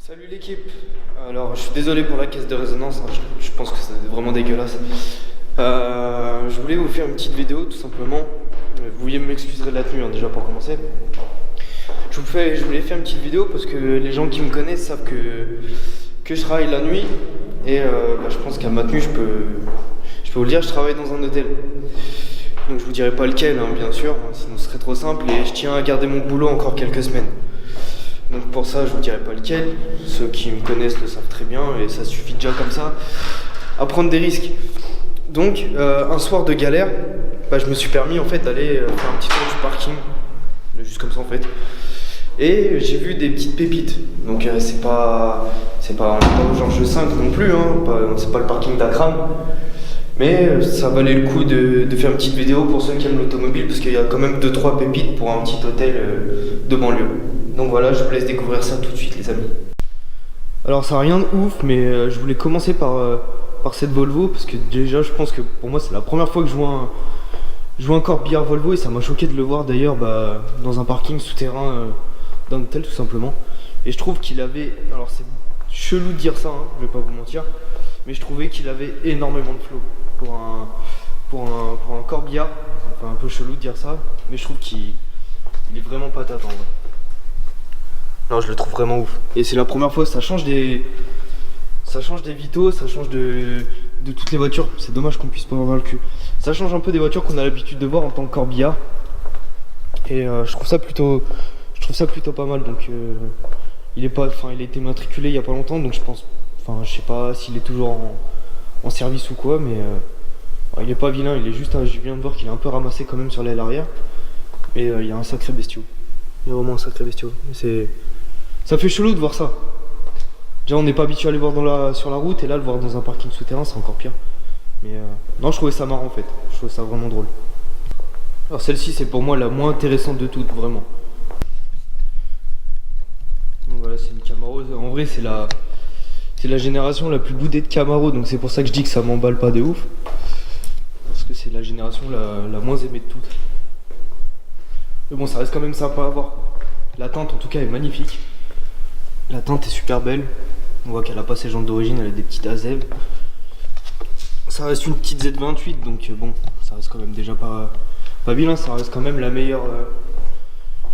Salut l'équipe. Alors je suis désolé pour la caisse de résonance, hein, je pense que c'est vraiment dégueulasse. Je voulais vous faire une petite vidéo tout simplement. Vous vouliez m'excuser de la tenue hein, déjà pour commencer. Je voulais faire une petite vidéo parce que les gens qui me connaissent savent que je travaille la nuit. Et je pense qu'à ma tenue je peux vous le dire, je travaille dans un hôtel. Donc je vous dirai pas lequel hein, bien sûr, hein, sinon ce serait trop simple et je tiens à garder mon boulot encore quelques semaines. Donc pour ça je vous dirai pas lequel, ceux qui me connaissent le savent très bien et ça suffit déjà comme ça à prendre des risques. Donc un soir de galère, je me suis permis en fait d'aller faire un petit tour du parking, juste comme ça en fait. Et j'ai vu des petites pépites, donc on n'est pas au Georges V non plus, hein, c'est pas le parking d'Akram. Mais ça valait le coup de faire une petite vidéo pour ceux qui aiment l'automobile parce qu'il y a quand même 2-3 pépites pour un petit hôtel de banlieue. Donc voilà, je vous laisse découvrir ça tout de suite les amis. Alors ça n'a rien de ouf mais je voulais commencer par cette Volvo parce que déjà je pense que pour moi c'est la première fois que je vois un corbillard Volvo et ça m'a choqué de le voir d'ailleurs dans un parking souterrain d'un hôtel tout simplement. Et je trouve qu'il avait, alors c'est chelou de dire ça, hein, je vais pas vous mentir, mais je trouvais qu'il avait énormément de flow pour un corbillard. Enfin, un peu chelou de dire ça, mais je trouve qu'il est vraiment patate en vrai. Non, je le trouve vraiment ouf. Et c'est la première fois, ça change des vitos, ça change de toutes les voitures. C'est dommage qu'on puisse pas avoir le cul. Ça change un peu des voitures qu'on a l'habitude de voir en tant que corbillard. Et je trouve ça plutôt pas mal. Donc il a été matriculé il y a pas longtemps, donc je sais pas s'il est toujours en service ou quoi, mais il est pas vilain. Il est juste, je viens de voir qu'il est un peu ramassé quand même sur l'aile arrière. Mais il y a un sacré bestiau. Il y a vraiment un sacré bestiau. Ça fait chelou de voir ça. Déjà on n'est pas habitué à les voir sur la route et là le voir dans un parking souterrain c'est encore pire. Mais non, je trouvais ça marrant en fait. Je trouvais ça vraiment drôle. Alors celle-ci c'est pour moi la moins intéressante de toutes vraiment. Donc voilà, c'est une Camaro. En vrai c'est la génération la plus boudée de Camaro, donc c'est pour ça que je dis que ça m'emballe pas de ouf. Parce que c'est la génération la moins aimée de toutes. Mais bon, ça reste quand même sympa à voir. La teinte en tout cas est magnifique. La teinte est super belle. On voit qu'elle a pas ses jantes d'origine, elle a des petites AZEV. Ça reste une petite Z28, donc bon, ça reste quand même déjà pas vilain, ça reste quand même la meilleure.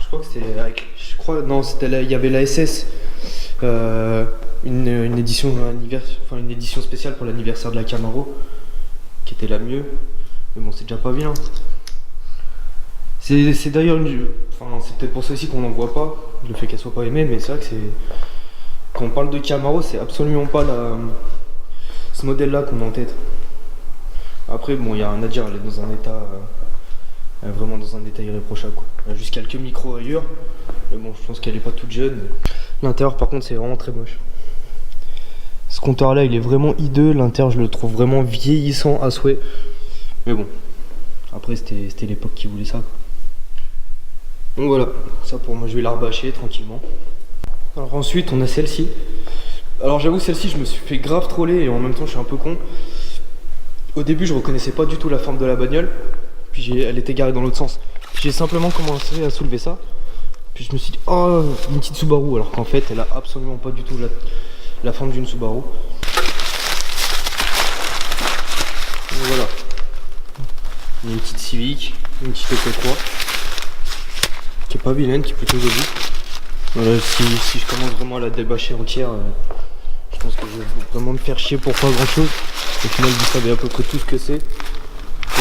Je crois que c'était avec. Il y avait la SS. Une édition spéciale pour l'anniversaire de la Camaro qui était la mieux. Mais bon, c'est déjà pas bien. C'est d'ailleurs c'est peut-être pour ça aussi qu'on n'en voit pas, le fait qu'elle soit pas aimée, mais c'est vrai que quand on parle de Camaro, c'est absolument pas ce modèle-là qu'on a en tête. Après, bon, il y a rien à dire, elle est dans un état, vraiment dans un état irréprochable, quoi. Il y a juste quelques micro-rayures, mais bon, je pense qu'elle est pas toute jeune. L'intérieur, par contre, c'est vraiment très moche. Ce compteur-là, il est vraiment hideux. L'intérieur, je le trouve vraiment vieillissant à souhait. Mais bon, après, c'était l'époque qui voulait ça, quoi. Donc voilà, ça pour moi je vais la rebâcher tranquillement. Alors ensuite on a celle-ci. Alors j'avoue celle-ci je me suis fait grave troller et en même temps je suis un peu con. Au début je reconnaissais pas du tout la forme de la bagnole. Puis elle était garée dans l'autre sens. J'ai simplement commencé à soulever ça. Puis je me suis dit oh une petite Subaru, alors qu'en fait elle a absolument pas du tout la forme d'une Subaru. Donc voilà. Une petite Civic, une petite EP3. Qui est pas vilaine, qui est plutôt jolie. Voilà, si je commence vraiment à la débâcher entière, je pense que je vais vraiment me faire chier pour pas grand chose. Au final vous savez à peu près tout ce que c'est.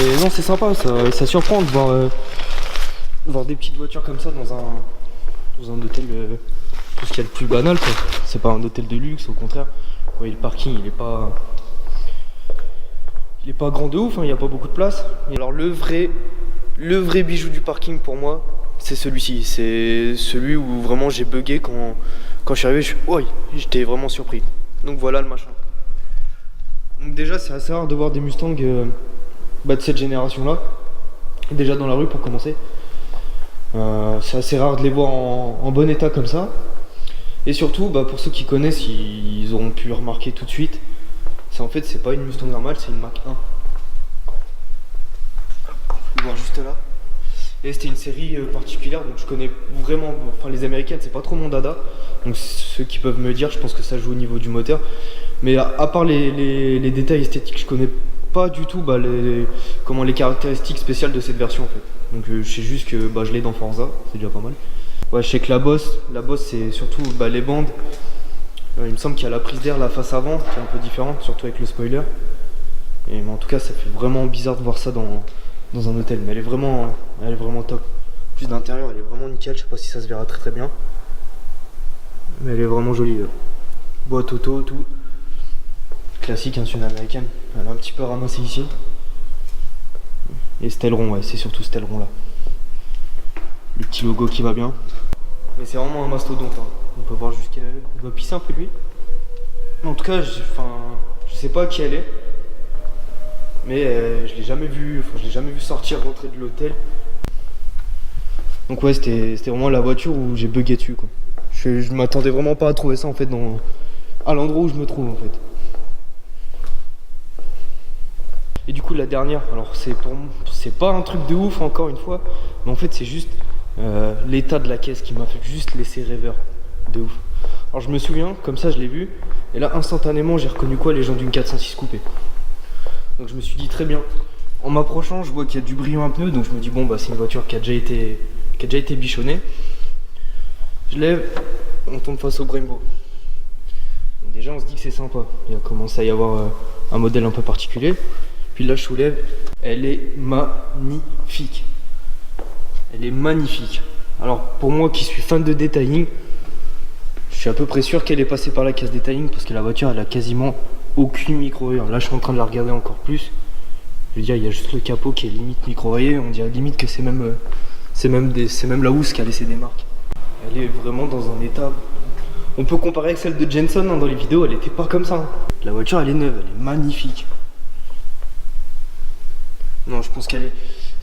Et non, c'est sympa, ça surprend de voir des petites voitures comme ça dans un hôtel, tout ce qu'il y a de plus banal quoi. C'est pas un hôtel de luxe, au contraire. Vous voyez, le parking il est pas grand de ouf, hein, il n'y a pas beaucoup de place. Et alors le vrai bijou du parking pour moi, c'est celui-ci. C'est celui où vraiment j'ai bugué quand je suis arrivé. J'étais vraiment surpris. Donc voilà le machin. Donc déjà c'est assez rare de voir des Mustangs de cette génération-là. Déjà dans la rue pour commencer. C'est assez rare de les voir en bon état comme ça. Et surtout, pour ceux qui connaissent, ils auront pu le remarquer tout de suite. C'est pas une Mustang normale, c'est une Mach 1. Vous pouvez voir juste là. Et c'était une série particulière, donc je connais vraiment, enfin les américaines c'est pas trop mon dada, donc ceux qui peuvent me dire, je pense que ça joue au niveau du moteur. Mais à part les détails esthétiques, je connais pas du tout les caractéristiques spéciales de cette version en fait. Donc je sais juste que je l'ai dans Forza, c'est déjà pas mal. Ouais, je sais que la bosse c'est surtout les bandes. Il me semble qu'il y a la prise d'air, la face avant, qui est un peu différente, surtout avec le spoiler. Mais en tout cas, ça fait vraiment bizarre de voir ça dans un hôtel, mais elle est vraiment top. En plus d'intérieur, elle est vraiment nickel, je sais pas si ça se verra très bien. Mais elle est vraiment jolie. Boîte auto, tout. Classique, hein, c'est une américaine. Elle a un petit peu ramassé ici. Et cet aileron, ouais, c'est surtout cet aileron là. Le petit logo qui va bien. Mais c'est vraiment un mastodonte, hein. On peut voir jusqu'à... Il va pisser un peu lui. Mais en tout cas, je sais pas qui elle est. Mais je l'ai jamais vu sortir, rentrer de l'hôtel. Donc ouais, c'était vraiment la voiture où j'ai bugué dessus quoi. Je m'attendais vraiment pas à trouver ça en fait à l'endroit où je me trouve en fait. Et du coup la dernière, alors c'est pas un truc de ouf encore une fois, mais en fait c'est juste l'état de la caisse qui m'a fait juste laisser rêveur de ouf. Alors je me souviens, comme ça je l'ai vu, et là instantanément j'ai reconnu les gens d'une 406 coupée. Donc je me suis dit très bien. En m'approchant, je vois qu'il y a du brillant à pneu, donc je me dis bon c'est une voiture qui a déjà été bichonnée. Je lève, on tombe face au Brembo. Donc déjà on se dit que c'est sympa. Il a commencé à y avoir un modèle un peu particulier. Puis là je soulève, elle est magnifique. Elle est magnifique. Alors pour moi qui suis fan de detailing, je suis à peu près sûr qu'elle est passée par la case detailing parce que la voiture elle a quasiment aucune micro-rayure. Là je suis en train de la regarder encore plus. Je veux dire il y a juste le capot qui est limite micro-rayé. On dirait limite que c'est même la housse qui a laissé des marques. Elle est vraiment dans un état... On peut comparer avec celle de Jenson hein, dans les vidéos, elle était pas comme ça. Hein. La voiture elle est neuve, elle est magnifique. Non je pense qu'elle est...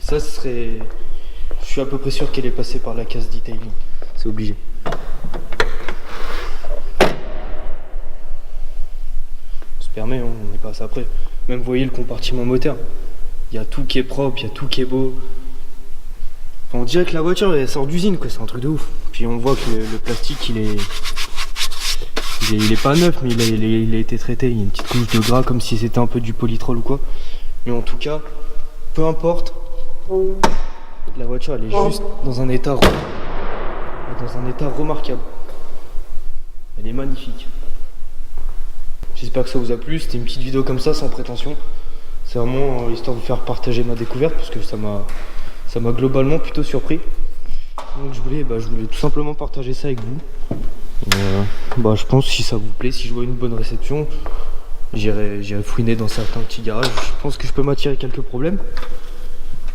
Ça ce serait... Je suis à peu près sûr qu'elle est passée par la case detailing. C'est obligé. On se permet, hein, on est passé après. Même vous voyez le compartiment moteur. Il y a tout qui est propre, il y a tout qui est beau. Enfin, on dirait que la voiture elle sort d'usine quoi, c'est un truc de ouf. Puis on voit que le plastique il est pas neuf mais il a été traité. Il y a une petite couche de gras comme si c'était un peu du polytrol ou quoi. Mais en tout cas, peu importe. La voiture elle est juste dans un état remarquable. Elle est magnifique. J'espère que ça vous a plu. C'était une petite vidéo comme ça sans prétention. C'est vraiment histoire de vous faire partager ma découverte parce que ça m'a globalement plutôt surpris. Donc je voulais tout simplement partager ça avec vous. Je pense que si ça vous plaît, si je vois une bonne réception, j'irai fouiner dans certains petits garages. Je pense que je peux m'attirer quelques problèmes.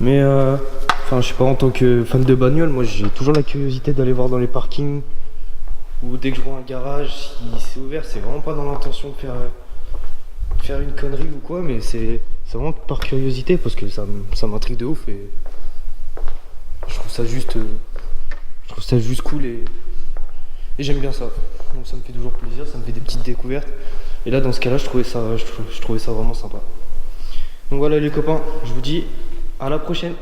Mais je sais pas, en tant que fan de bagnole, moi j'ai toujours la curiosité d'aller voir dans les parkings. Ou dès que je vois un garage, si c'est ouvert, c'est vraiment pas dans l'intention de faire une connerie ou quoi, mais c'est vraiment par curiosité parce que ça m'intrigue de ouf et je trouve ça juste cool et j'aime bien ça. Donc ça me fait toujours plaisir, ça me fait des petites découvertes. Et là dans ce cas-là, je trouvais ça vraiment sympa. Donc voilà les copains, je vous dis à la prochaine.